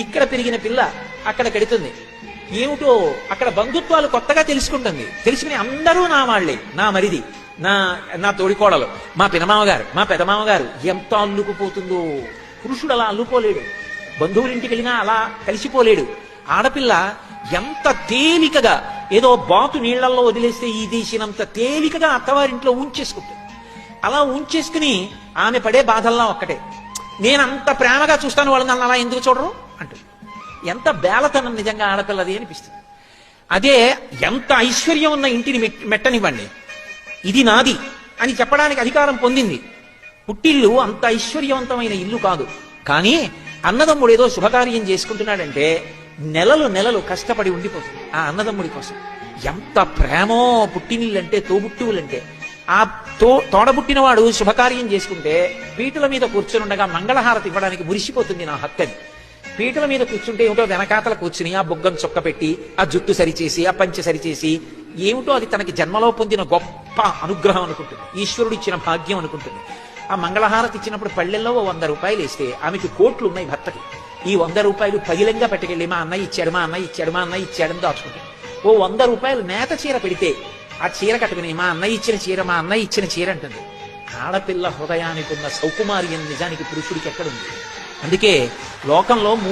ఇక్కడ పెరిగిన పిల్ల అక్కడ కడుతుంది. ఏమిటో అక్కడ బంధుత్వాలు కొత్తగా తెలుసుకుంటుంది. తెలుసుకుని అందరూ నా వాళ్లే, నా మరిది, నా నా తోడికోడలు, మా పినమామగారు, మా పెదమామగారు. ఎంత అల్లుకుపోతుందో! పురుషుడు అలా అల్లుకోలేడు, బంధువులింటికి వెళ్ళినా అలా కలిసిపోలేడు. ఆడపిల్ల ఎంత తేలికగా, ఏదో బాతు నీళ్లలో వదిలేస్తే ఈ దేశినంత తేలికగా అత్తవారింట్లో ఉంచేసుకుంటుంది. అలా ఉంచేసుకుని ఆమె పడే బాధల్లా ఒక్కటే, నేనంత ప్రేమగా చూస్తాను వాళ్ళని, నన్ను అలా ఎందుకు చూడరు అంటుంది. ఎంత బేలతనం నిజంగా ఆడపిల్లది అనిపిస్తుంది. అదే ఎంత ఐశ్వర్యం ఉన్న ఇంటిని మెట్టనివ్వండి, ఇది నాది అని చెప్పడానికి అధికారం పొందింది. పుట్టిల్లు అంత ఐశ్వర్యవంతమైన ఇల్లు కాదు, కానీ అన్నదమ్ముడు ఏదో శుభకార్యం చేసుకుంటున్నాడంటే నెలలు నెలలు కష్టపడి ఉండిపోతుంది ఆ అన్నదమ్ముడి కోసం. ఎంత ప్రేమో పుట్టినిల్లంటే, తోబుట్టువులంటే. ఆ తోడబుట్టినవాడు శుభకార్యం చేసుకుంటే పీటల మీద కూర్చుని ఉండగా మంగళహారతి ఇవ్వడానికి మురిసిపోతుంది నా హక్కని. పీటల మీద కూర్చుంటే ఏమిటో వెనకాతల కూర్చుని ఆ బొగ్గం చొక్క పెట్టి, ఆ జుట్టు సరిచేసి, ఆ పంచె సరిచేసి, ఏమిటో అది తనకి జన్మలో పొందిన గొప్ప అనుగ్రహం అనుకుంటుంది, ఈశ్వరుడు ఇచ్చిన భాగ్యం అనుకుంటుంది. ఆ మంగళహారతి ఇచ్చినప్పుడు పళ్ళెల్లో 100 రూపాయలు వేస్తే ఆమెకి కోట్లు ఉన్నాయి భర్తకి. ఈ 100 రూపాయలు పగిలంగా పట్టుకెళ్ళి మా అన్నయ్య ఇచ్చాడు, మా అన్నయ్య ఇచ్చాడు, మా అన్నయ్య ఇచ్చాడని దాచుకుంటుంది. ఓ 100 రూపాయలు నేత చీర పెడితే ఆ చీర కట్టుకుని మా అన్నయ్య ఇచ్చిన చీర, మా అన్నయ్య ఇచ్చిన చీర అంటుంది. ఆడపిల్ల హృదయానికి ఉన్న సౌకుమార్యం నిజానికి పురుషుడికి ఎక్కడుంది? అందుకే లోకంలో 3